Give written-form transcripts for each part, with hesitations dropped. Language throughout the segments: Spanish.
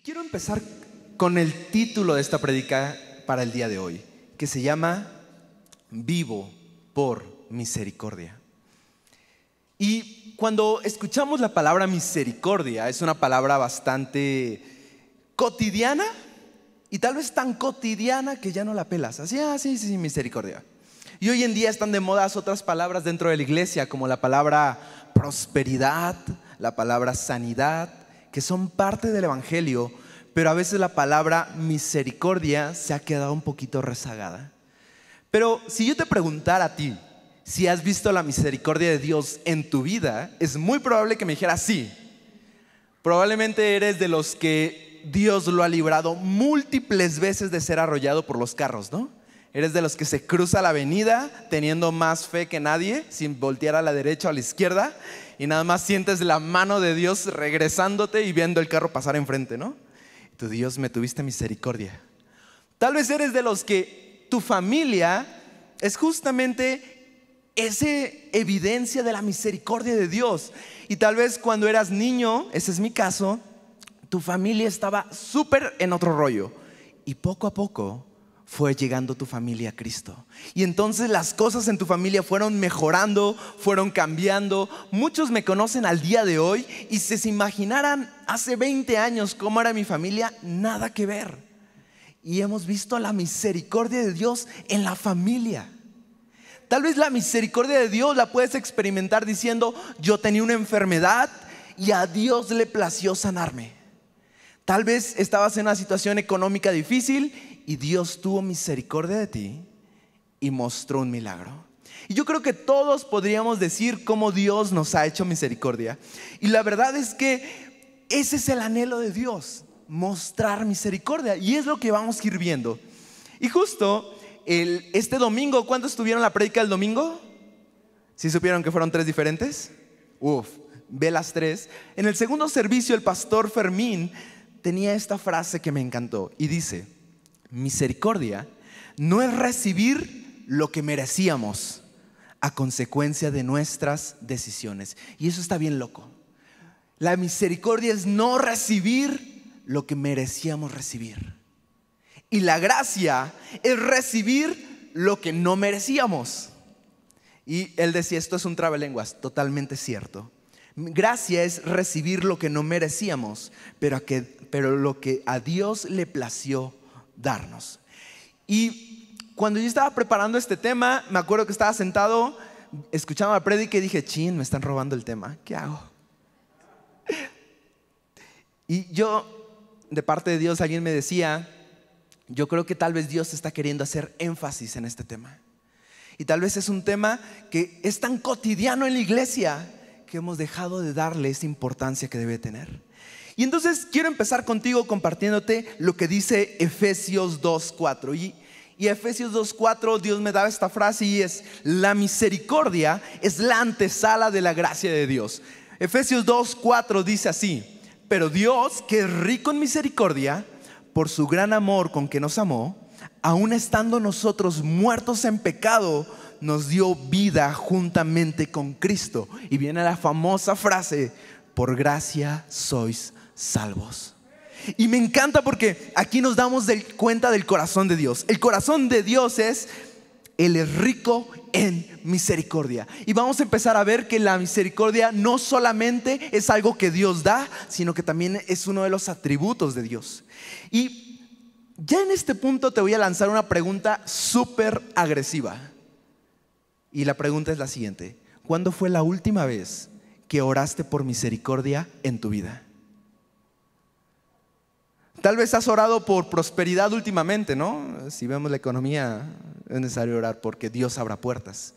Quiero empezar con el título de esta prédica para el día de hoy, que se llama Vivo por misericordia. Y cuando escuchamos la palabra misericordia, es una palabra bastante cotidiana y tal vez tan cotidiana que ya no la pelas. Así, sí, misericordia. Y hoy en día están de moda otras palabras dentro de la iglesia, como la palabra prosperidad, la palabra sanidad, que son parte del evangelio, pero a veces la palabra misericordia se ha quedado un poquito rezagada. Pero si yo te preguntara a ti si has visto la misericordia de Dios en tu vida, es muy probable que me dijeras sí. Probablemente eres de los que Dios lo ha librado múltiples veces de ser arrollado por los carros, ¿no? Eres de los que se cruza la avenida teniendo más fe que nadie, sin voltear a la derecha o a la izquierda, y nada más sientes la mano de Dios regresándote y viendo el carro pasar enfrente, ¿no? Tu Dios, me tuviste misericordia. Tal vez eres de los que tu familia es justamente esa evidencia de la misericordia de Dios. Y tal vez cuando eras niño, ese es mi caso, tu familia estaba súper en otro rollo. Y poco a poco fue llegando tu familia a Cristo. Y entonces las cosas en tu familia fueron mejorando, fueron cambiando. Muchos me conocen al día de hoy y si se imaginaran hace 20 años cómo era mi familia, nada que ver. Y hemos visto la misericordia de Dios en la familia. Tal vez la misericordia de Dios la puedes experimentar diciendo: yo tenía una enfermedad y a Dios le plació sanarme. Tal vez estabas en una situación económica difícil y Dios tuvo misericordia de ti y mostró un milagro. Y yo creo que todos podríamos decir cómo Dios nos ha hecho misericordia. Y la verdad es que ese es el anhelo de Dios, mostrar misericordia. Y es lo que vamos a ir viendo. Y justo este domingo, ¿cuántos estuvieron en la prédica del domingo? ¿Sí supieron que fueron 3 diferentes? Ve las 3. En el segundo servicio el pastor Fermín tenía esta frase que me encantó y dice: misericordia no es recibir lo que merecíamos a consecuencia de nuestras decisiones. Y eso está bien loco. La misericordia es no recibir lo que merecíamos recibir. Y la gracia es recibir lo que no merecíamos. Y él decía, esto es un trabalenguas, totalmente cierto. Gracia es recibir lo que no merecíamos, pero lo que a Dios le plació darnos. Y cuando yo estaba preparando este tema, me acuerdo que estaba sentado escuchando la prédica y dije: chin, me están robando el tema, ¿qué hago? Y yo, de parte de Dios, alguien me decía: yo creo que tal vez Dios está queriendo hacer énfasis en este tema. Y tal vez es un tema que es tan cotidiano en la iglesia que hemos dejado de darle esa importancia que debe tener. Y entonces quiero empezar contigo compartiéndote lo que dice Efesios 2:4. Y Efesios 2:4, Dios me daba esta frase y es: la misericordia es la antesala de la gracia de Dios. Efesios 2:4 dice así: pero Dios, que es rico en misericordia, por su gran amor con que nos amó, aun estando nosotros muertos en pecado, nos dio vida juntamente con Cristo. Y viene la famosa frase: por gracia sois salvos. Y me encanta porque aquí nos damos cuenta del corazón de Dios. El corazón de Dios es: Él es rico en misericordia. Y vamos a empezar a ver que la misericordia no solamente es algo que Dios da, sino que también es uno de los atributos de Dios. Y ya en este punto te voy a lanzar una pregunta súper agresiva. Y la pregunta es la siguiente: ¿cuándo fue la última vez que oraste por misericordia en tu vida? Tal vez has orado por prosperidad últimamente, ¿no? Si vemos la economía, es necesario orar porque Dios abra puertas.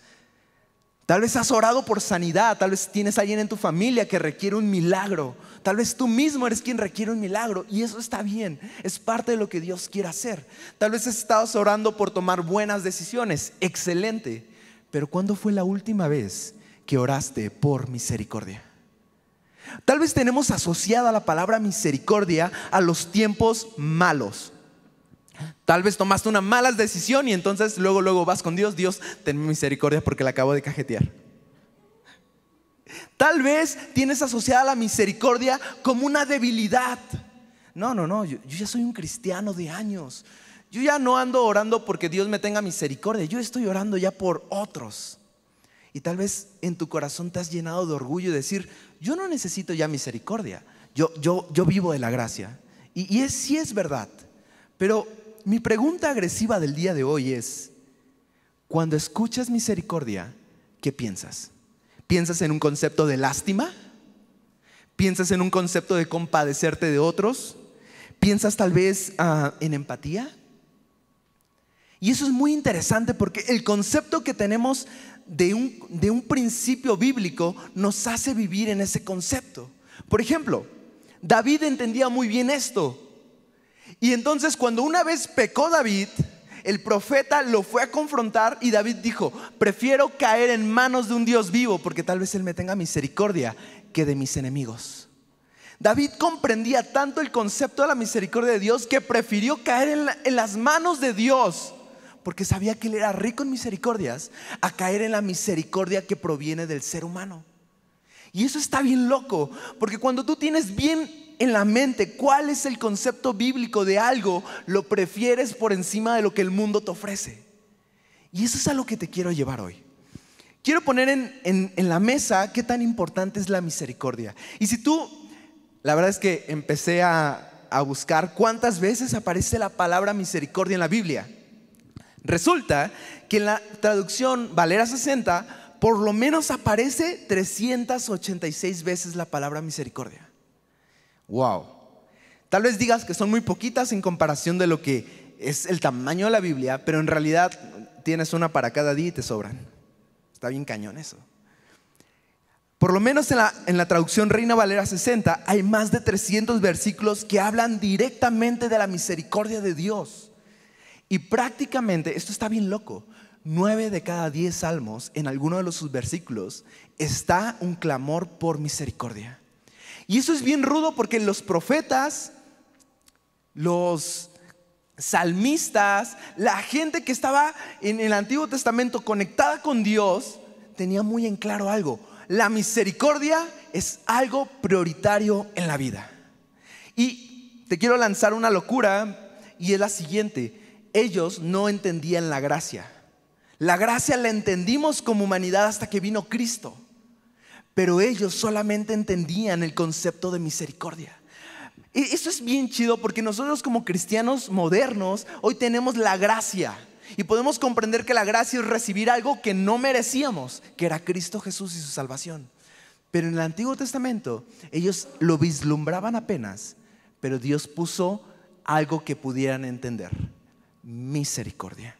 Tal vez has orado por sanidad. Tal vez tienes a alguien en tu familia que requiere un milagro. Tal vez tú mismo eres quien requiere un milagro. Y eso está bien, es parte de lo que Dios quiere hacer. Tal vez estás orando por tomar buenas decisiones. Excelente. Pero ¿cuándo fue la última vez que oraste por misericordia? Tal vez tenemos asociada la palabra misericordia a los tiempos malos. Tal vez tomaste una mala decisión y entonces luego vas con Dios: Dios, ten misericordia porque la acabo de cajetear. Tal vez tienes asociada la misericordia como una debilidad. No, yo ya soy un cristiano de años. Yo ya no ando orando porque Dios me tenga misericordia, yo estoy orando ya por otros. Y tal vez en tu corazón te has llenado de orgullo y decir, yo no necesito ya misericordia, yo vivo de la gracia. Y sí es verdad. Pero mi pregunta agresiva del día de hoy es, cuando escuchas misericordia, ¿qué piensas? ¿Piensas en un concepto de lástima? ¿Piensas en un concepto de compadecerte de otros? ¿Piensas tal vez en empatía? Y eso es muy interesante porque el concepto que tenemos de un principio bíblico nos hace vivir en ese concepto. Por ejemplo, David entendía muy bien esto. Y entonces cuando una vez pecó David, el profeta lo fue a confrontar y David dijo, prefiero caer en manos de un Dios vivo porque tal vez Él me tenga misericordia que de mis enemigos. David comprendía tanto el concepto de la misericordia de Dios que prefirió caer en las manos de Dios porque sabía que Él era rico en misericordias a caer en la misericordia que proviene del ser humano. Y eso está bien loco, porque cuando tú tienes bien en la mente cuál es el concepto bíblico de algo, lo prefieres por encima de lo que el mundo te ofrece. Y eso es a lo que te quiero llevar hoy. Quiero poner en la mesa qué tan importante es la misericordia. Y si tú, la verdad es que empecé a buscar cuántas veces aparece la palabra misericordia en la Biblia. Resulta que en la traducción Valera 60 por lo menos aparece 386 veces la palabra misericordia. Wow. Tal vez digas que son muy poquitas en comparación de lo que es el tamaño de la Biblia, pero en realidad tienes una para cada día y te sobran. Está bien cañón eso. Por lo menos en la traducción Reina Valera 60 hay más de 300 versículos que hablan directamente de la misericordia de Dios. Y prácticamente, esto está bien loco, 9 de cada 10 salmos, en alguno de sus versículos, está un clamor por misericordia. Y eso es bien rudo porque los profetas, los salmistas, la gente que estaba en el Antiguo Testamento conectada con Dios, tenía muy en claro algo: la misericordia es algo prioritario en la vida. Y te quiero lanzar una locura, y es la siguiente: ellos no entendían la gracia. La gracia la entendimos como humanidad hasta que vino Cristo, pero ellos solamente entendían el concepto de misericordia. Y eso es bien chido porque nosotros como cristianos modernos hoy tenemos la gracia y podemos comprender que la gracia es recibir algo que no merecíamos, que era Cristo Jesús y su salvación. Pero en el Antiguo Testamento ellos lo vislumbraban apenas, pero Dios puso algo que pudieran entender: misericordia.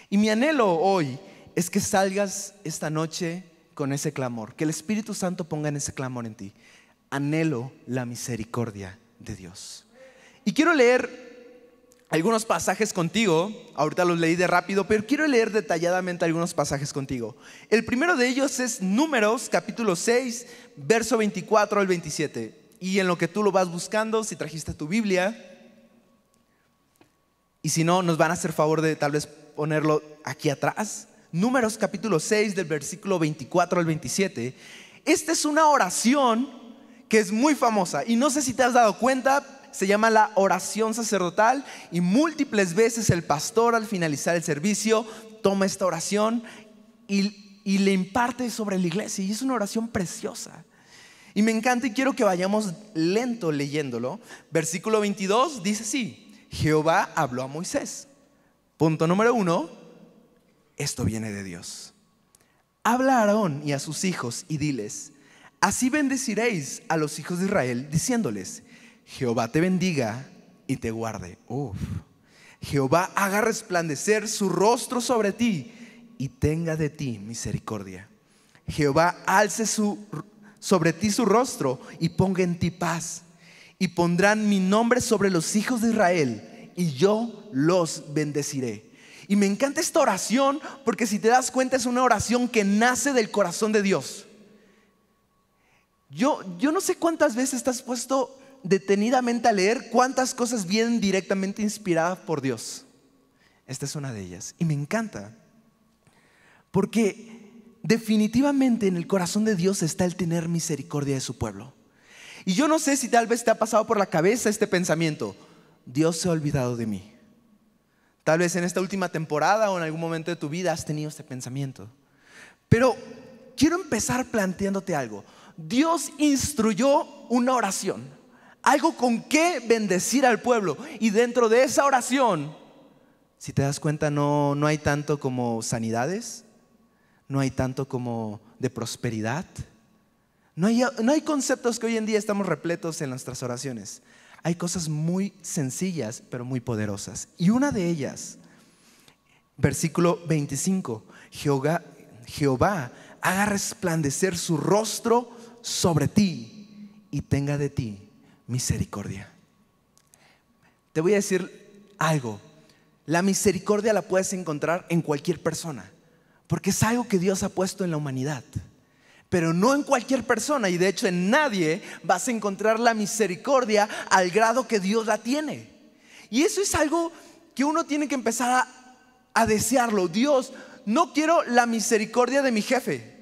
Y mi anhelo hoy es que salgas esta noche con ese clamor, que el Espíritu Santo ponga en ese clamor en ti: anhelo la misericordia de Dios. Y quiero leer algunos pasajes contigo. Ahorita los leí de rápido, pero quiero leer detalladamente algunos pasajes contigo. El primero de ellos es Números capítulo 6, verso 24 al 27. Y en lo que tú lo vas buscando, si trajiste tu Biblia, y si no, nos van a hacer favor de tal vez ponerlo aquí atrás. Números capítulo 6 del versículo 24 al 27. Esta es una oración que es muy famosa y no sé si te has dado cuenta, se llama la oración sacerdotal, y múltiples veces el pastor al finalizar el servicio toma esta oración y le imparte sobre la iglesia, y es una oración preciosa. Y me encanta y quiero que vayamos lento leyéndolo. Versículo 22 dice así: Jehová habló a Moisés. Punto número 1, esto viene de Dios. Habla a Aarón y a sus hijos y diles: así bendeciréis a los hijos de Israel, diciéndoles: Jehová te bendiga y te guarde. Jehová haga resplandecer su rostro sobre ti y tenga de ti misericordia. Jehová alce sobre ti su rostro y ponga en ti paz. Y pondrán mi nombre sobre los hijos de Israel y yo los bendeciré. Y me encanta esta oración porque, si te das cuenta, es una oración que nace del corazón de Dios. Yo no sé cuántas veces te has puesto detenidamente a leer cuántas cosas vienen directamente inspiradas por Dios. Esta es una de ellas y me encanta porque definitivamente en el corazón de Dios está el tener misericordia de su pueblo. Y yo no sé si tal vez te ha pasado por la cabeza este pensamiento: Dios se ha olvidado de mí. Tal vez en esta última temporada o en algún momento de tu vida has tenido este pensamiento. Pero quiero empezar planteándote algo. Dios instruyó una oración, algo con que bendecir al pueblo. Y dentro de esa oración, si te das cuenta, no hay tanto como sanidades, no hay tanto como de prosperidad. No hay conceptos que hoy en día estamos repletos en nuestras oraciones. Hay cosas muy sencillas, pero muy poderosas. Y una de ellas, versículo 25, Jehová haga resplandecer su rostro sobre ti y tenga de ti misericordia. Te voy a decir algo. La misericordia la puedes encontrar en cualquier persona, porque es algo que Dios ha puesto en la humanidad. Pero no en cualquier persona, y de hecho en nadie vas a encontrar la misericordia al grado que Dios la tiene. Y eso es algo que uno tiene que empezar a desearlo. Dios, no quiero la misericordia de mi jefe.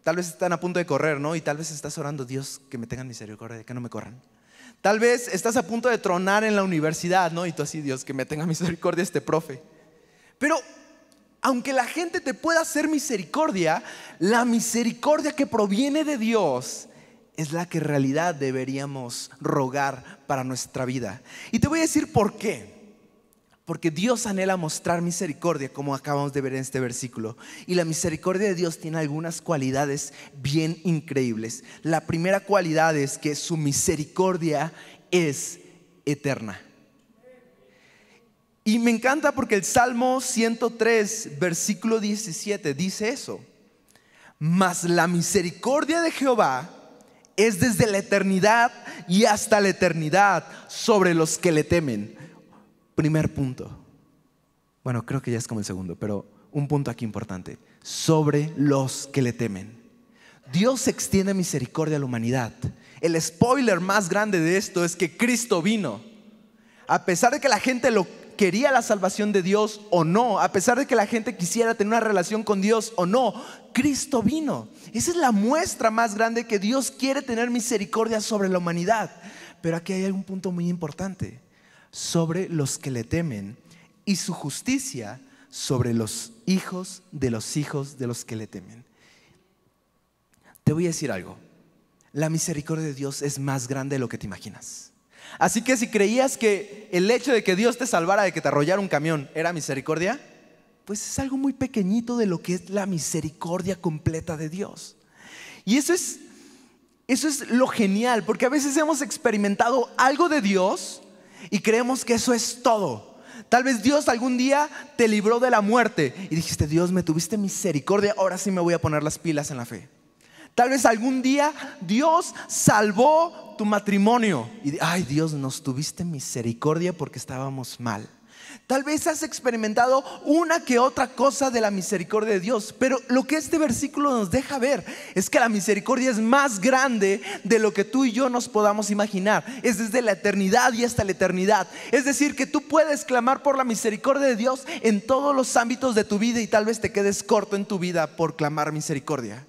Tal vez están a punto de correr, ¿no? Y tal vez estás orando: Dios, que me tengan misericordia, que no me corran. Tal vez estás a punto de tronar en la universidad, ¿no? Y tú así: Dios, que me tenga misericordia este profe. Pero aunque la gente te pueda hacer misericordia, la misericordia que proviene de Dios es la que en realidad deberíamos rogar para nuestra vida. Y te voy a decir por qué. Porque Dios anhela mostrar misericordia, como acabamos de ver en este versículo. Y la misericordia de Dios tiene algunas cualidades bien increíbles. La primera cualidad es que su misericordia es eterna. Y me encanta porque el Salmo 103, versículo 17 dice eso: mas la misericordia de Jehová es desde la eternidad y hasta la eternidad sobre los que le temen. Primer punto. Bueno, creo que ya es como el segundo, pero un punto aquí importante: sobre los que le temen. Dios extiende misericordia a la humanidad. El spoiler más grande de esto es que Cristo vino. A pesar de que la gente quería la salvación de Dios o no, a pesar de que la gente quisiera tener una relación con Dios o no, Cristo vino. Esa es la muestra más grande que Dios quiere tener misericordia sobre la humanidad. Pero aquí hay un punto muy importante: sobre los que le temen, y su justicia sobre los hijos de los que le temen. Te voy a decir algo: la misericordia de Dios es más grande de lo que te imaginas. Así que si creías que el hecho de que Dios te salvara de que te arrollara un camión era misericordia, pues es algo muy pequeñito de lo que es la misericordia completa de Dios. Y eso es lo genial, porque a veces hemos experimentado algo de Dios y creemos que eso es todo. Tal vez Dios algún día te libró de la muerte y dijiste: Dios, me tuviste misericordia, ahora sí me voy a poner las pilas en la fe. Tal vez algún día Dios salvó tu matrimonio y ay, Dios, nos tuviste misericordia porque estábamos mal. Tal vez has experimentado una que otra cosa de la misericordia de Dios, pero lo que este versículo nos deja ver es que la misericordia es más grande de lo que tú y yo nos podamos imaginar. Es desde la eternidad y hasta la eternidad. Es decir, que tú puedes clamar por la misericordia de Dios en todos los ámbitos de tu vida, y tal vez te quedes corto en tu vida por clamar misericordia.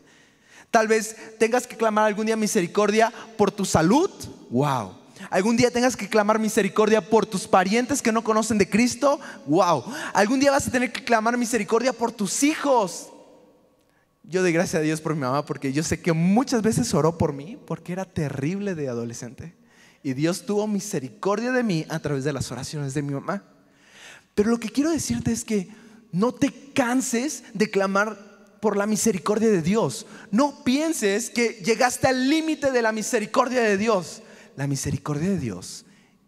Tal vez tengas que clamar algún día misericordia por tu salud. Wow. Algún día tengas que clamar misericordia por tus parientes que no conocen de Cristo. Wow. Algún día vas a tener que clamar misericordia por tus hijos. Yo doy gracias a Dios por mi mamá, porque yo sé que muchas veces oró por mí porque era terrible de adolescente, y Dios tuvo misericordia de mí a través de las oraciones de mi mamá. Pero lo que quiero decirte es que no te canses de clamar por la misericordia de Dios. No pienses que llegaste al límite de la misericordia de Dios. La misericordia de Dios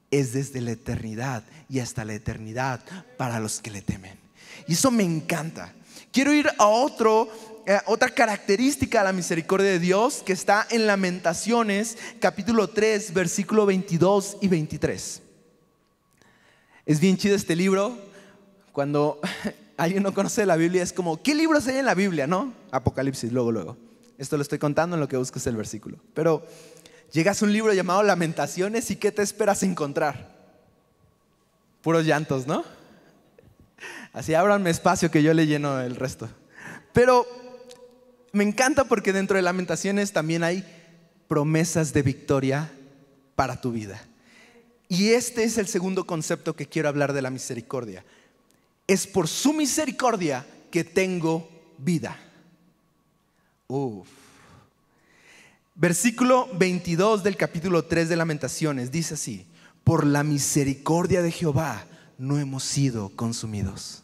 es desde la eternidad y hasta la eternidad para los que le temen. Y eso me encanta. Quiero ir a otra característica de la misericordia de Dios que está en Lamentaciones capítulo 3 versículo 22 y 23. Es bien chido este libro. Cuando alguien no conoce la Biblia es como: ¿qué libros hay en la Biblia? ¿No? Apocalipsis, luego. Esto lo estoy contando en lo que buscas el versículo. Pero llegas a un libro llamado Lamentaciones y ¿qué te esperas encontrar? Puros llantos, ¿no? Así, ábranme espacio que yo le lleno el resto. Pero me encanta porque dentro de Lamentaciones también hay promesas de victoria para tu vida. Y este es el segundo concepto que quiero hablar de la misericordia. Es por su misericordia que tengo vida. Versículo 22 del capítulo 3 de Lamentaciones dice así: por la misericordia de Jehová no hemos sido consumidos.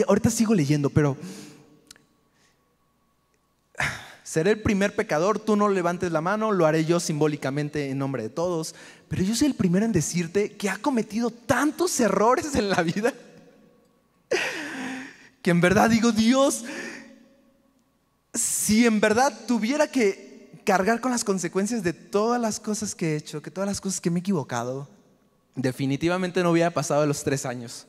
Ahorita sigo leyendo, pero seré el primer pecador, tú no levantes la mano, lo haré yo simbólicamente en nombre de todos. Pero yo soy el primero en decirte que ha cometido tantos errores en la vida que en verdad digo, Dios, si en verdad tuviera que cargar con las consecuencias de todas las cosas que he hecho, que todas las cosas que me he equivocado, definitivamente no hubiera pasado de los 3 años.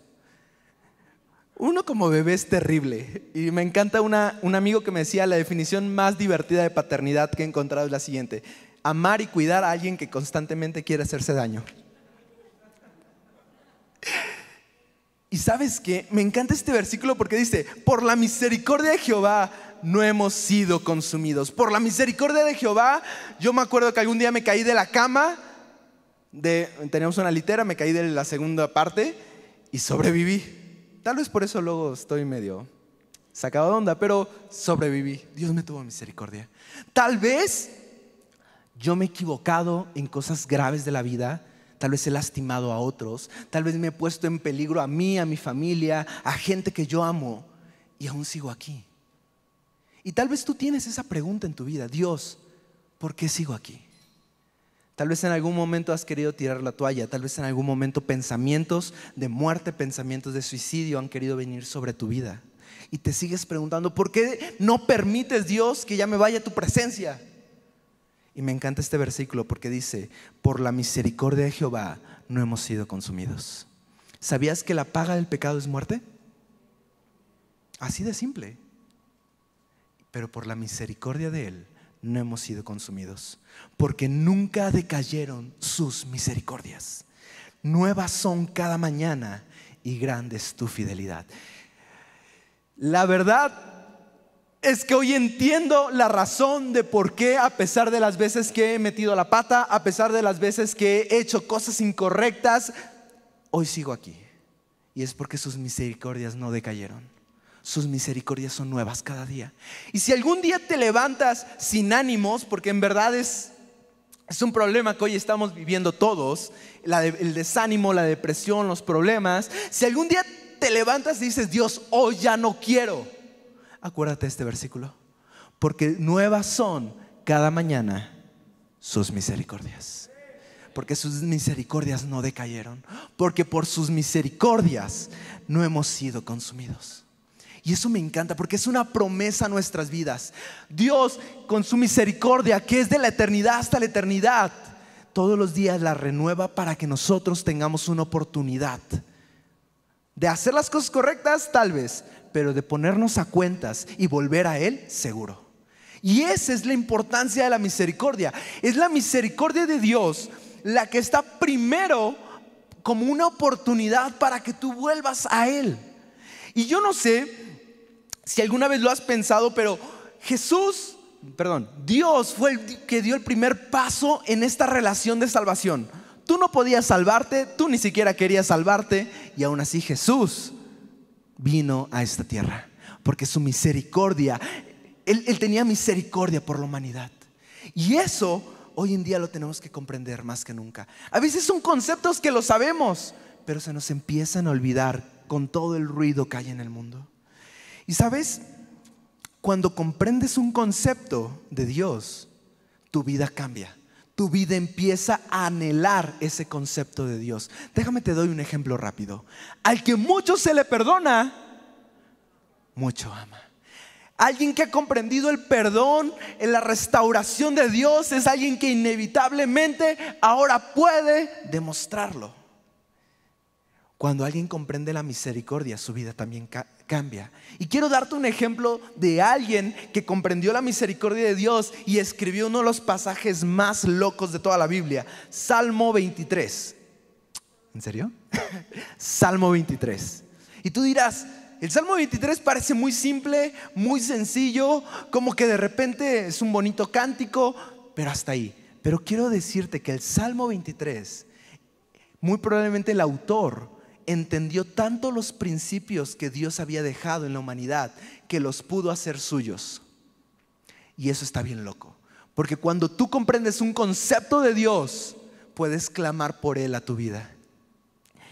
Uno como bebé es terrible. Y me encanta un amigo que me decía: la definición más divertida de paternidad que he encontrado es la siguiente: amar y cuidar a alguien que constantemente quiere hacerse daño. Y ¿sabes qué? Me encanta este versículo porque dice: por la misericordia de Jehová no hemos sido consumidos. Por la misericordia de Jehová. Yo me acuerdo que algún día me caí de la cama, teníamos una litera, me caí de la segunda parte y sobreviví. Tal vez por eso luego estoy medio sacado de onda, pero sobreviví. Dios me tuvo misericordia. Tal vez yo me he equivocado en cosas graves de la vida. Tal vez he lastimado a otros. Tal vez me he puesto en peligro a mí, a mi familia, a gente que yo amo, y aún sigo aquí. Y tal vez tú tienes esa pregunta en tu vida: Dios, ¿por qué sigo aquí? Tal vez en algún momento has querido tirar la toalla. Tal vez en algún momento pensamientos de muerte, pensamientos de suicidio han querido venir sobre tu vida. Y te sigues preguntando: ¿por qué no permites, Dios, que ya me vaya a tu presencia? Y me encanta este versículo porque dice: por la misericordia de Jehová no hemos sido consumidos. ¿Sabías que la paga del pecado es muerte? Así de simple. Pero por la misericordia de Él no hemos sido consumidos, porque nunca decayeron sus misericordias. Nuevas son cada mañana y grande es tu fidelidad. La verdad es que hoy entiendo la razón de por qué, a pesar de las veces que he metido la pata, a pesar de las veces que he hecho cosas incorrectas, hoy sigo aquí. Y es porque sus misericordias no decayeron. Sus misericordias son nuevas cada día. Y si algún día te levantas sin ánimos, porque en verdad es un problema que hoy estamos viviendo todos, el desánimo, la depresión, los problemas. Si algún día te levantas y dices: Dios, hoy ya no quiero, acuérdate de este versículo: porque nuevas son cada mañana sus misericordias. Porque sus misericordias no decayeron. Porque por sus misericordias no hemos sido consumidos. Y eso me encanta porque es una promesa a nuestras vidas. Dios, con su misericordia, que es de la eternidad hasta la eternidad, todos los días la renueva para que nosotros tengamos una oportunidad de hacer las cosas correctas, tal vez, pero de ponernos a cuentas y volver a Él, seguro. Y esa es la importancia de la misericordia. Es la misericordia de Dios la que está primero como una oportunidad para que tú vuelvas a Él. Y yo no sé si alguna vez lo has pensado, pero Dios fue el que dio el primer paso en esta relación de salvación. Tú no podías salvarte, tú ni siquiera querías salvarte, y aún así Jesús vino a esta tierra porque su misericordia, Él tenía misericordia por la humanidad. Y eso hoy en día lo tenemos que comprender más que nunca. A veces son conceptos que lo sabemos, pero se nos empiezan a olvidar con todo el ruido que hay en el mundo. Y sabes, cuando comprendes un concepto de Dios, tu vida cambia. Tu vida empieza a anhelar ese concepto de Dios. Déjame te doy un ejemplo rápido. Al que mucho se le perdona, mucho ama. Alguien que ha comprendido el perdón, en la restauración de Dios, es alguien que inevitablemente ahora puede demostrarlo. Cuando alguien comprende la misericordia, su vida también cambia. Y quiero darte un ejemplo de alguien que comprendió la misericordia de Dios y escribió uno de los pasajes más locos de toda la Biblia. Salmo 23. ¿En serio? Salmo 23. Y tú dirás, el Salmo 23 parece muy simple, muy sencillo, como que de repente es un bonito cántico, pero hasta ahí. Pero quiero decirte que el Salmo 23, muy probablemente el autor entendió tanto los principios que Dios había dejado en la humanidad que los pudo hacer suyos. Y eso está bien loco, porque cuando tú comprendes un concepto de Dios, puedes clamar por Él a tu vida.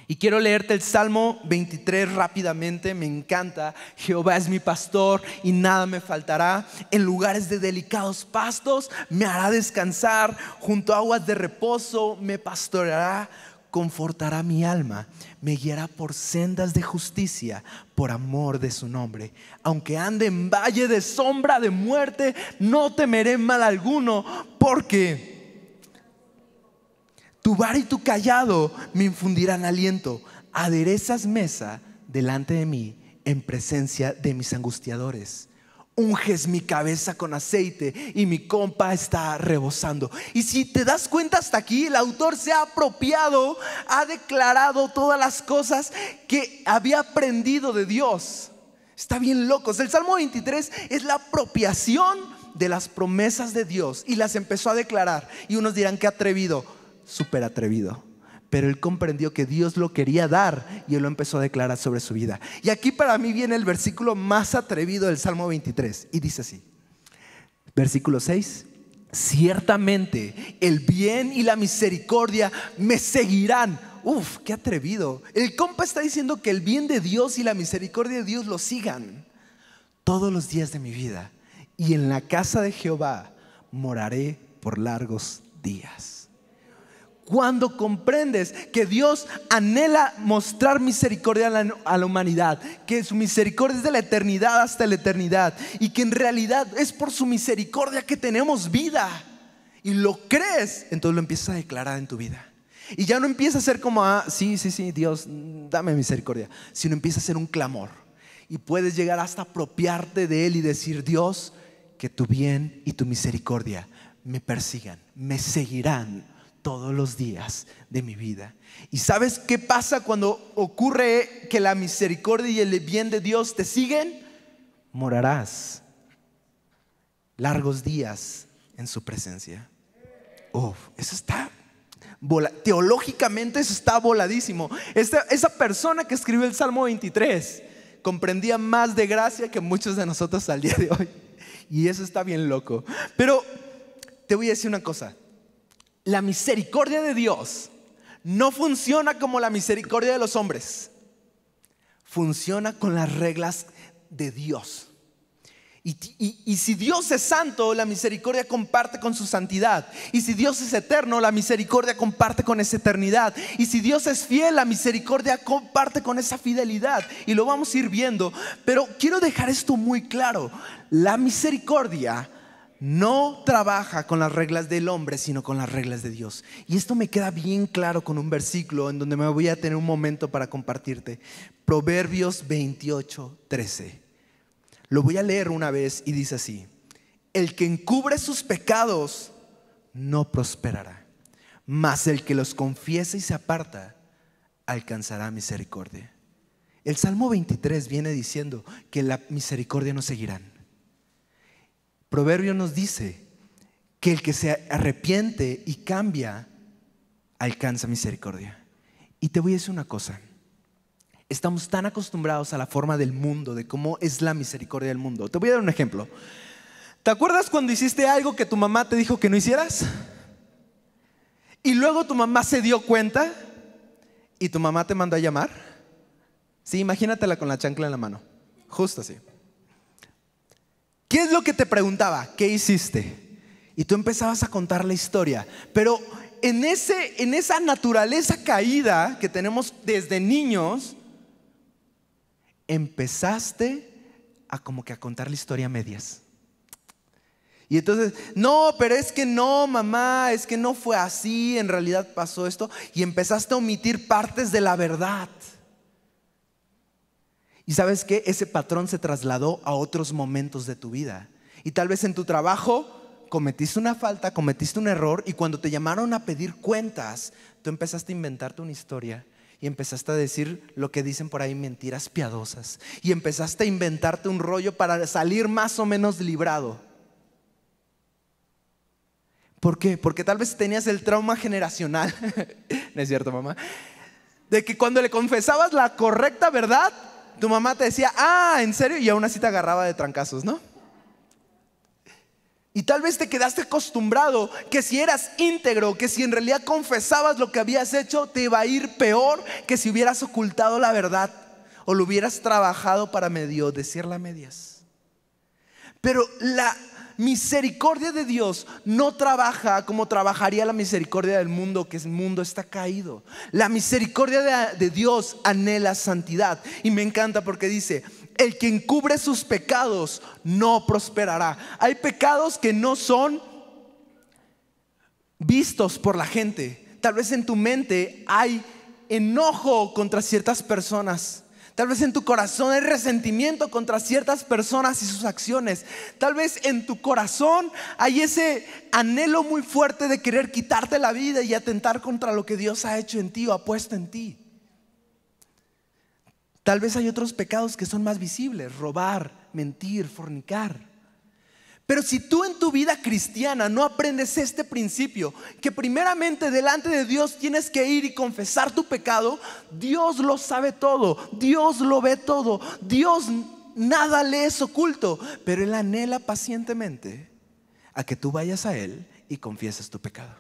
Y quiero leerte el Salmo 23 rápidamente, me encanta. Jehová es mi pastor y nada me faltará. En lugares de delicados pastos me hará descansar. Junto a aguas de reposo me pastoreará. Confortará mi alma, me guiará por sendas de justicia, por amor de su nombre. Aunque ande en valle de sombra de muerte, no temeré mal alguno, porque tu vara y tu cayado me infundirán aliento. Aderezas mesa delante de mí en presencia de mis angustiadores. Unges mi cabeza con aceite y mi copa está rebosando. Y si te das cuenta hasta aquí, el autor se ha apropiado, ha declarado todas las cosas que había aprendido de Dios. Está bien loco. El Salmo 23 es la apropiación de las promesas de Dios y las empezó a declarar. Y unos dirán que atrevido, súper atrevido. Pero él comprendió que Dios lo quería dar y él lo empezó a declarar sobre su vida. Y aquí para mí viene el versículo más atrevido del Salmo 23 y dice así, versículo 6: ciertamente el bien y la misericordia me seguirán. Uf, qué atrevido. El compa está diciendo que el bien de Dios y la misericordia de Dios lo sigan todos los días de mi vida, y en la casa de Jehová moraré por largos días. Cuando comprendes que Dios anhela mostrar misericordia a la humanidad, que su misericordia es de la eternidad hasta la eternidad, y que en realidad es por su misericordia que tenemos vida, y lo crees, entonces lo empiezas a declarar en tu vida. Y ya no empieza a ser como, sí, Dios, dame misericordia, sino empieza a ser un clamor. Y puedes llegar hasta apropiarte de Él y decir: Dios, que tu bien y tu misericordia me persigan, me seguirán todos los días de mi vida. ¿Y sabes qué pasa cuando ocurre que la misericordia y el bien de Dios te siguen? Morarás largos días en su presencia. Eso está teológicamente, eso está voladísimo. Esa persona que escribió el Salmo 23 comprendía más de gracia que muchos de nosotros al día de hoy. Y eso está bien loco. Pero te voy a decir una cosa: la misericordia de Dios no funciona como la misericordia de los hombres. Funciona con las reglas de Dios. Y si Dios es santo, la misericordia comparte con su santidad. Y si Dios es eterno, la misericordia comparte con esa eternidad. Y si Dios es fiel, la misericordia comparte con esa fidelidad. Y lo vamos a ir viendo. Pero quiero dejar esto muy claro: la misericordia no trabaja con las reglas del hombre, sino con las reglas de Dios. Y esto me queda bien claro con un versículo en donde me voy a tener un momento para compartirte. Proverbios 28:13. Lo voy a leer una vez y dice así: el que encubre sus pecados no prosperará, mas el que los confiesa y se aparta alcanzará misericordia. El Salmo 23 viene diciendo que la misericordia nos seguirán. Proverbio nos dice que el que se arrepiente y cambia alcanza misericordia. Y te voy a decir una cosa: estamos tan acostumbrados a la forma del mundo, de cómo es la misericordia del mundo. Te voy a dar un ejemplo. ¿Te acuerdas cuando hiciste algo que tu mamá te dijo que no hicieras? Y luego tu mamá se dio cuenta y tu mamá te mandó a llamar. Sí, imagínatela con la chancla en la mano, justo así. ¿Qué es lo que te preguntaba? ¿Qué hiciste? Y tú empezabas a contar la historia. Pero en esa naturaleza caída que tenemos desde niños, empezaste a como que a contar la historia a medias. Y entonces, no, pero es que no, mamá, es que no fue así, en realidad pasó esto. Y empezaste a omitir partes de la verdad. Y ¿sabes qué? Ese patrón se trasladó a otros momentos de tu vida. Y tal vez en tu trabajo cometiste una falta, cometiste un error, y cuando te llamaron a pedir cuentas, tú empezaste a inventarte una historia y empezaste a decir lo que dicen por ahí, mentiras piadosas, y empezaste a inventarte un rollo para salir más o menos librado. ¿Por qué? Porque tal vez tenías el trauma generacional, ¿no es cierto, mamá? De que cuando le confesabas la correcta verdad, tu mamá te decía, ¿en serio? Y aún así te agarraba de trancazos, ¿no? Y tal vez te quedaste acostumbrado que si eras íntegro, que si en realidad confesabas lo que habías hecho, te iba a ir peor que si hubieras ocultado la verdad o lo hubieras trabajado para medio decirla a medias. Pero la misericordia de Dios no trabaja como trabajaría la misericordia del mundo, que el mundo está caído. La misericordia de Dios anhela santidad. Y me encanta porque dice: el que encubre sus pecados no prosperará. Hay pecados que no son vistos por la gente. Tal vez en tu mente hay enojo contra ciertas personas. Tal vez en tu corazón hay resentimiento contra ciertas personas y sus acciones. Tal vez en tu corazón hay ese anhelo muy fuerte de querer quitarte la vida y atentar contra lo que Dios ha hecho en ti o ha puesto en ti. Tal vez hay otros pecados que son más visibles: robar, mentir, fornicar. Pero si tú en tu vida cristiana no aprendes este principio, que primeramente delante de Dios tienes que ir y confesar tu pecado, Dios lo sabe todo, Dios lo ve todo, Dios nada le es oculto, pero Él anhela pacientemente a que tú vayas a Él y confieses tu pecado.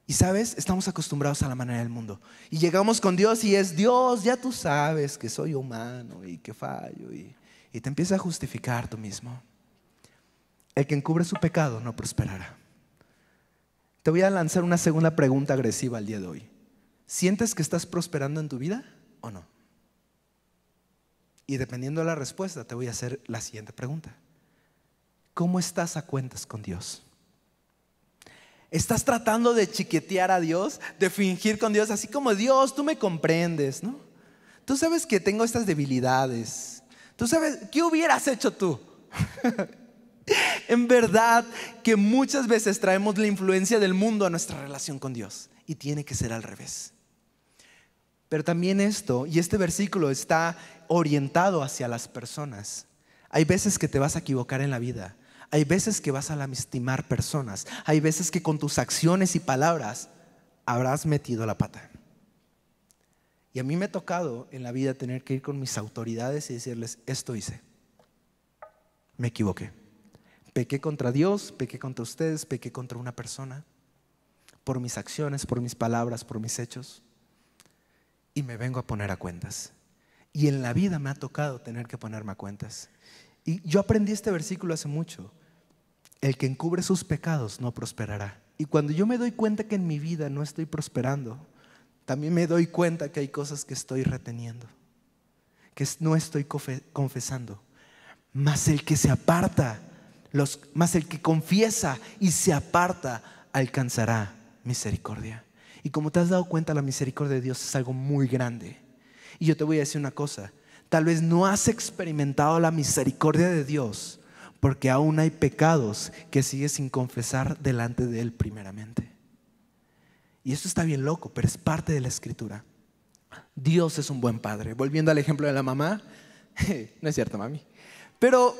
Y sabes, estamos acostumbrados a la manera del mundo y llegamos con Dios y es: Dios, ya tú sabes que soy humano y que fallo, y te empiezas a justificar tú mismo. El que encubre su pecado no prosperará. Te voy a lanzar una segunda pregunta agresiva al día de hoy. ¿Sientes que estás prosperando en tu vida o no? Y dependiendo de la respuesta, te voy a hacer la siguiente pregunta: ¿cómo estás a cuentas con Dios? ¿Estás tratando de chiquetear a Dios, de fingir con Dios, así como: Dios, tú me comprendes, ¿no? Tú sabes que tengo estas debilidades. Tú sabes, ¿qué hubieras hecho tú? En verdad que muchas veces traemos la influencia del mundo a nuestra relación con Dios, y tiene que ser al revés. Pero también este versículo está orientado hacia las personas. Hay veces que te vas a equivocar en la vida. Hay veces que vas a lastimar personas. Hay veces que con tus acciones y palabras habrás metido la pata. Y a mí me ha tocado en la vida tener que ir con mis autoridades y decirles: esto hice, me equivoqué, pequé contra Dios, pequé contra ustedes, pequé contra una persona, por mis acciones, por mis palabras, por mis hechos, y me vengo a poner a cuentas. Y en la vida me ha tocado tener que ponerme a cuentas. Y yo aprendí este versículo hace mucho: el que encubre sus pecados no prosperará. Y cuando yo me doy cuenta que en mi vida no estoy prosperando, también me doy cuenta que hay cosas que estoy reteniendo, que no estoy confesando. Mas el que se aparta, mas el que confiesa y se aparta, alcanzará misericordia. Y como te has dado cuenta, la misericordia de Dios es algo muy grande. Y yo te voy a decir una cosa: tal vez no has experimentado la misericordia de Dios porque aún hay pecados que sigues sin confesar delante de Él primeramente. Y esto está bien loco, pero es parte de la Escritura. Dios es un buen padre. Volviendo al ejemplo de la mamá, no es cierto, mami, pero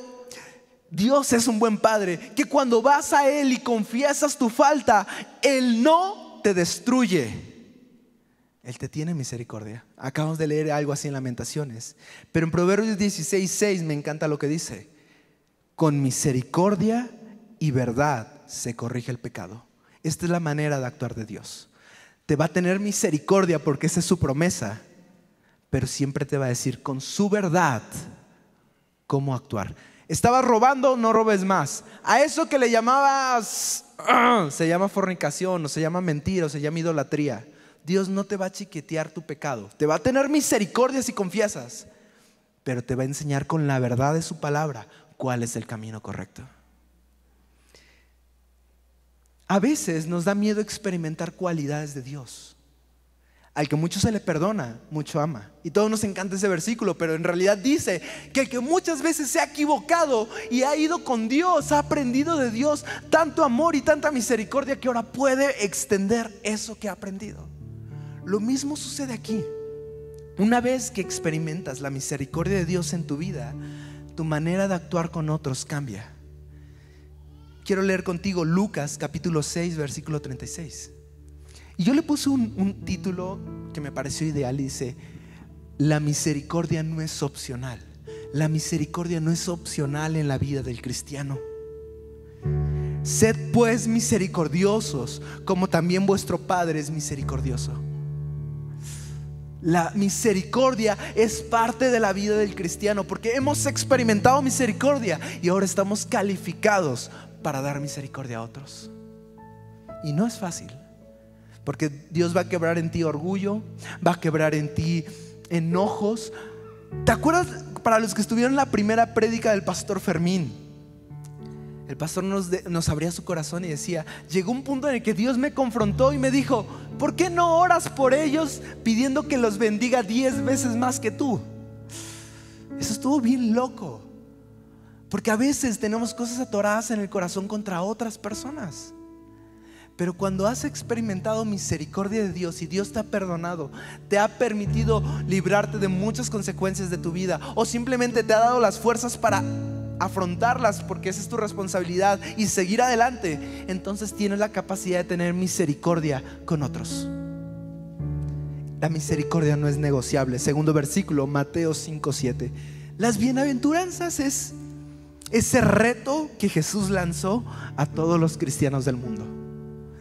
Dios es un buen padre que cuando vas a Él y confiesas tu falta, Él no te destruye. Él te tiene misericordia. Acabamos de leer algo así en Lamentaciones. Pero en Proverbios 16:6 me encanta lo que dice: con misericordia y verdad se corrige el pecado. Esta es la manera de actuar de Dios. Te va a tener misericordia porque esa es su promesa, pero siempre te va a decir con su verdad cómo actuar. Estabas robando, no robes más. A eso que le llamabas se llama fornicación, o se llama mentira, o se llama idolatría. Dios no te va a chiquetear tu pecado. Te va a tener misericordia si confiesas, pero te va a enseñar con la verdad de su palabra cuál es el camino correcto. A veces nos da miedo experimentar cualidades de Dios. Al que mucho se le perdona, mucho ama. Y todos nos encanta ese versículo, pero en realidad dice que el que muchas veces se ha equivocado y ha ido con Dios, ha aprendido de Dios tanto amor y tanta misericordia que ahora puede extender eso que ha aprendido. Lo mismo sucede aquí. Una vez que experimentas la misericordia de Dios en tu vida, tu manera de actuar con otros cambia. quiero leer contigo Lucas capítulo 6 versículo 36. Y yo le puse un título que me pareció ideal y dice: la misericordia no es opcional. La misericordia no es opcional en la vida del cristiano. Sed pues misericordiosos, como también vuestro Padre es misericordioso. La misericordia es parte de la vida del cristiano, porque hemos experimentado misericordia y ahora estamos calificados para dar misericordia a otros. Y no es fácil, porque Dios va a quebrar en ti orgullo, va a quebrar en ti enojos. ¿Te acuerdas, para los que estuvieron en la primera prédica del pastor Fermín? El pastor nos abría su corazón y decía: llegó un punto en el que Dios me confrontó y me dijo: ¿por qué no oras por ellos pidiendo que los bendiga 10 veces más que tú? Eso estuvo bien loco, porque a veces tenemos cosas atoradas en el corazón contra otras personas. Pero cuando has experimentado misericordia de Dios y Dios te ha perdonado, te ha permitido librarte de muchas consecuencias de tu vida, o simplemente te ha dado las fuerzas para afrontarlas, porque esa es tu responsabilidad, y seguir adelante, entonces tienes la capacidad de tener misericordia con otros. La misericordia no es negociable. Segundo versículo, Mateo 5:7. Las bienaventuranzas es ese reto que Jesús lanzó a todos los cristianos del mundo,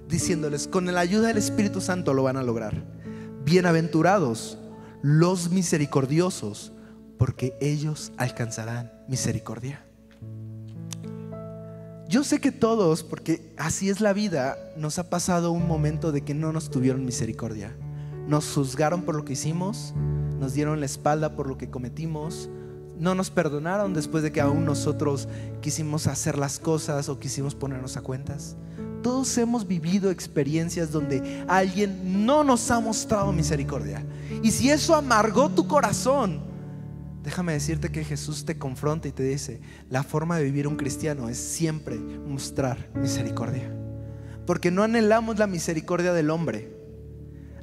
diciéndoles: con la ayuda del Espíritu Santo lo van a lograr. Bienaventurados los misericordiosos, porque ellos alcanzarán misericordia. Yo sé que todos, porque así es la vida, nos ha pasado un momento de que no nos tuvieron misericordia. Nos juzgaron por lo que hicimos, nos dieron la espalda por lo que cometimos, no nos perdonaron después de que aún nosotros quisimos hacer las cosas o quisimos ponernos a cuentas. Todos hemos vivido experiencias donde alguien no nos ha mostrado misericordia. Y si eso amargó tu corazón, déjame decirte que Jesús te confronta y te dice: la forma de vivir un cristiano es siempre mostrar misericordia, porque no anhelamos la misericordia del hombre,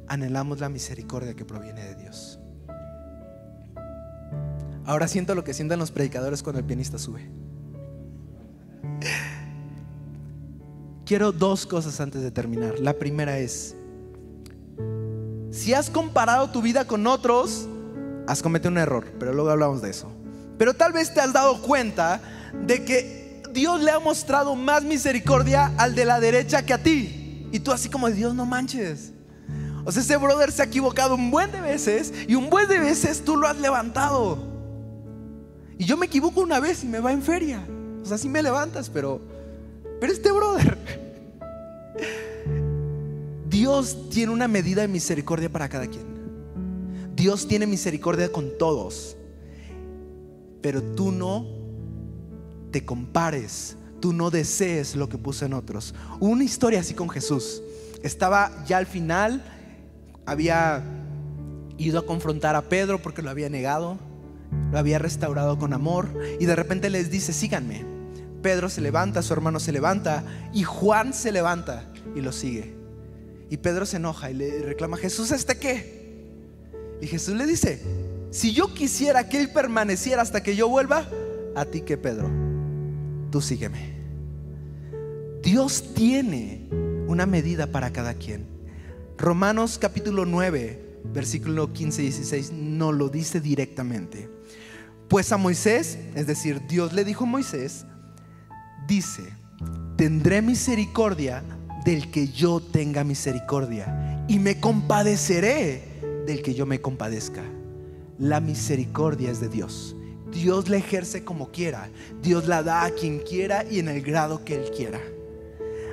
anhelamos la misericordia que proviene de Dios. Ahora siento lo que sientan los predicadores cuando el pianista sube. Quiero 2 cosas antes de terminar. La primera es: si has comparado tu vida con otros, has cometido un error, pero luego hablamos de eso. Pero tal vez te has dado cuenta de que Dios le ha mostrado más misericordia al de la derecha que a ti, y tú así como: Dios, no manches. O sea, ese brother se ha equivocado un buen de veces, y un buen de veces tú lo has levantado. Y yo me equivoco una vez y me va en feria. O sea, sí me levantas, pero este brother, Dios tiene una medida de misericordia para cada quien. Dios tiene misericordia con todos, pero tú no te compares, tú no desees lo que puso en otros. Hubo una historia así con Jesús. Estaba ya al final, había ido a confrontar a Pedro porque lo había negado, lo había restaurado con amor, y de repente les dice: síganme. Pedro se levanta, su hermano se levanta, y Juan se levanta y lo sigue. Y Pedro se enoja y le reclama: Jesús, ¿este qué? Y Jesús le dice: si yo quisiera que él permaneciera hasta que yo vuelva, a ti que, Pedro, tú sígueme. Dios tiene una medida para cada quien. Romanos capítulo 9 versículo 15 y 16 nos lo dice directamente. Pues a Moisés, es decir, Dios le dijo a Moisés, dice: tendré misericordia del que yo tenga misericordia, y me compadeceré del que yo me compadezca. La misericordia es de Dios. Dios la ejerce como quiera, Dios la da a quien quiera y en el grado que Él quiera.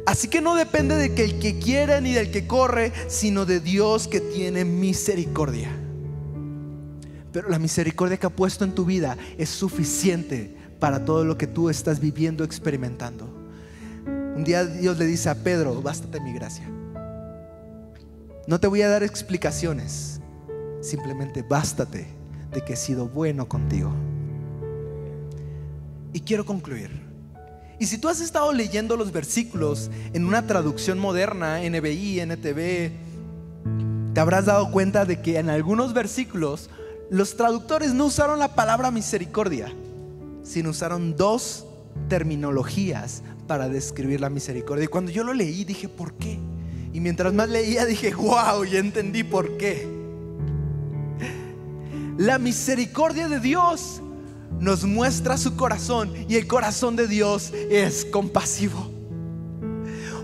Así que no depende de que el que quiere ni del que corre, sino de Dios que tiene misericordia. Pero la misericordia que ha puesto en tu vida es suficiente para todo lo que tú estás viviendo, experimentando. Un día Dios le dice a Pedro: bástate mi gracia. No te voy a dar explicaciones, simplemente bástate de que he sido bueno contigo. Y quiero concluir. Y si tú has estado leyendo los versículos en una traducción moderna, NBI, NTV, te habrás dado cuenta de que en algunos versículos los traductores no usaron la palabra misericordia, sino usaron 2 terminologías para describir la misericordia. Y cuando yo lo leí dije, ¿por qué? Y mientras más leía dije, wow, ya entendí por qué. La misericordia de Dios nos muestra su corazón, y el corazón de Dios es compasivo.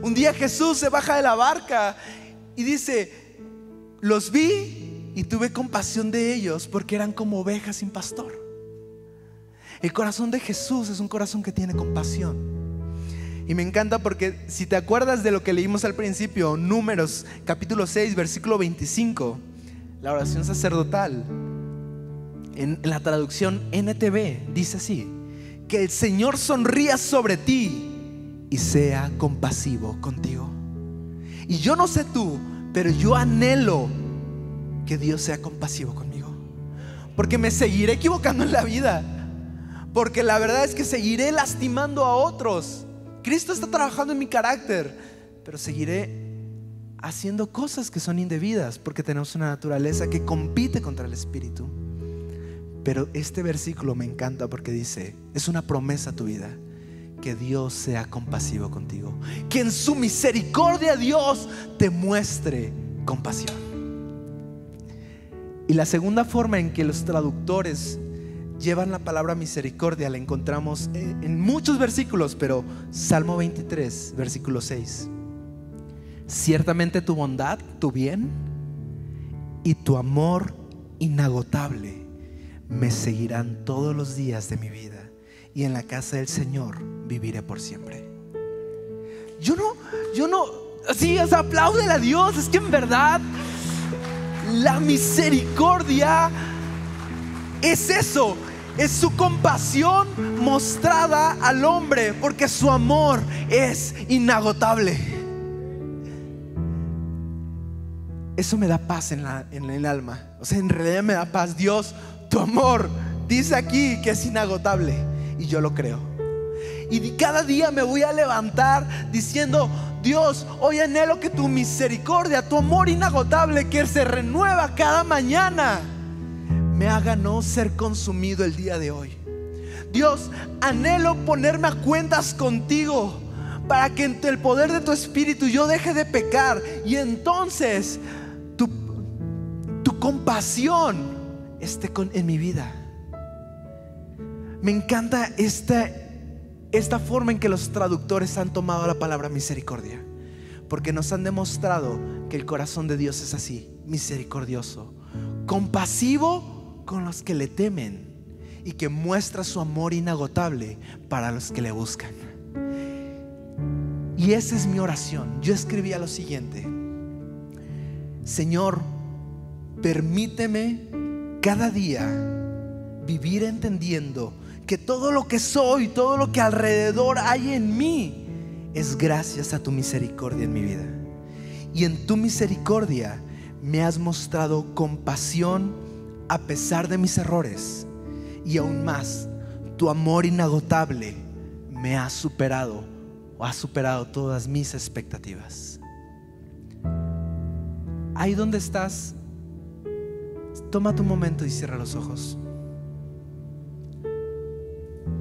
Un día Jesús se baja de la barca y dice, los vi y tuve compasión de ellos porque eran como ovejas sin pastor. El corazón de Jesús es un corazón que tiene compasión. Y me encanta porque si te acuerdas de lo que leímos al principio, Números capítulo 6 versículo 25, la oración sacerdotal, en la traducción NTV dice así: que el Señor sonría sobre ti y sea compasivo contigo. Y yo no sé tú, pero yo anhelo que Dios sea compasivo conmigo, porque me seguiré equivocando en la vida, porque la verdad es que seguiré lastimando a otros. Cristo está trabajando en mi carácter, pero seguiré haciendo cosas que son indebidas, porque tenemos una naturaleza que compite contra el Espíritu. Pero este versículo me encanta porque dice, es una promesa a tu vida, que Dios sea compasivo contigo, que en su misericordia Dios te muestre compasión. Y la segunda forma en que los traductores llevan la palabra misericordia la encontramos en muchos versículos, pero Salmo 23 versículo 6: ciertamente tu bondad, tu bien y tu amor inagotable me seguirán todos los días de mi vida, y en la casa del Señor viviré por siempre. Yo no, así, o sea, apláudele a Dios. Es que en verdad la misericordia es eso, es su compasión mostrada al hombre, porque su amor es inagotable. Eso me da paz en el alma. O sea, en realidad me da paz. Dios, tu amor dice aquí que es inagotable, y yo lo creo. Y cada día me voy a levantar diciendo, Dios, hoy anhelo que tu misericordia, tu amor inagotable que se renueva cada mañana, me haga no ser consumido el día de hoy. Dios, anhelo ponerme a cuentas contigo para que en el poder de tu Espíritu yo deje de pecar, y entonces tu compasión esté en mi vida. Me encanta esta forma en que los traductores han tomado la palabra misericordia, porque nos han demostrado que el corazón de Dios es así, misericordioso, compasivo con los que le temen, y que muestra su amor inagotable para los que le buscan. Y esa es mi oración. Yo escribía lo siguiente: Señor, permíteme cada día vivir entendiendo que todo lo que soy, todo lo que alrededor hay en mí, es gracias a tu misericordia en mi vida. Y en tu misericordia me has mostrado compasión a pesar de mis errores, y aún más, tu amor inagotable me ha superado, o ha superado todas mis expectativas. Ahí donde estás, tómate un momento y cierra los ojos.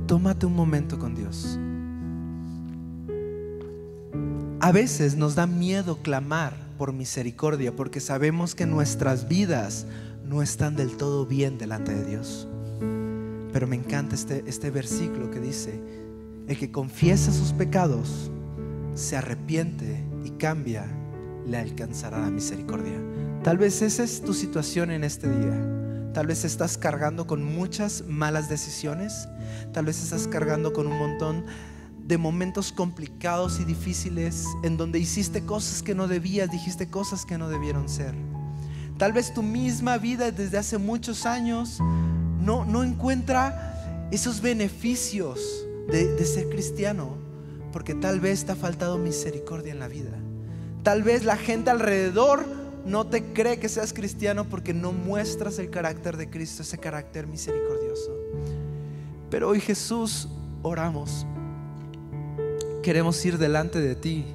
Tómate un momento con Dios. A veces nos da miedo clamar por misericordia, porque sabemos que nuestras vidas no están del todo bien delante de Dios. Pero me encanta este versículo que dice: el que confiesa sus pecados, se arrepiente y cambia, le alcanzará la misericordia. Tal vez esa es tu situación en este día. Tal vez estás cargando con muchas malas decisiones. Tal vez estás cargando con un montón de momentos complicados y difíciles, en donde hiciste cosas que no debías, dijiste cosas que no debieron ser. Tal vez tu misma vida desde hace muchos años no encuentra esos beneficios de ser cristiano, porque tal vez te ha faltado misericordia en la vida. Tal vez la gente alrededor no te cree que seas cristiano porque no muestras el carácter de Cristo, ese carácter misericordioso. Pero hoy, Jesús, oramos. Queremos ir delante de ti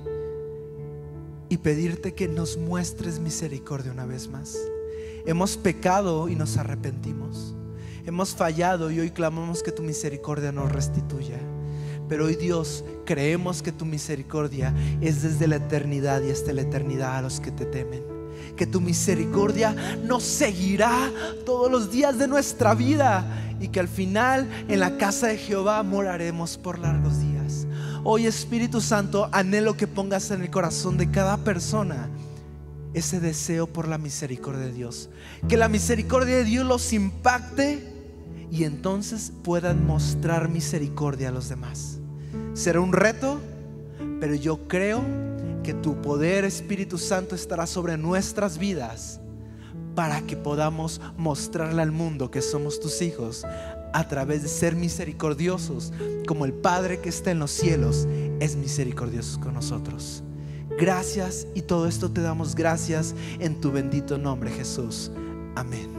y pedirte que nos muestres misericordia una vez más. Hemos pecado y nos arrepentimos. Hemos fallado y hoy clamamos que tu misericordia nos restituya. Pero hoy, Dios, creemos que tu misericordia es desde la eternidad y hasta la eternidad a los que te temen. Que tu misericordia nos seguirá todos los días de nuestra vida y que al final en la casa de Jehová moraremos por largos días. Hoy, Espíritu Santo, anhelo que pongas en el corazón de cada persona ese deseo por la misericordia de Dios. Que la misericordia de Dios los impacte y entonces puedan mostrar misericordia a los demás. Será un reto, pero yo creo que tu poder, Espíritu Santo, estará sobre nuestras vidas para que podamos mostrarle al mundo que somos tus hijos a través de ser misericordiosos, como el Padre que está en los cielos es misericordioso con nosotros. Gracias, y todo esto te damos gracias en tu bendito nombre, Jesús. Amén.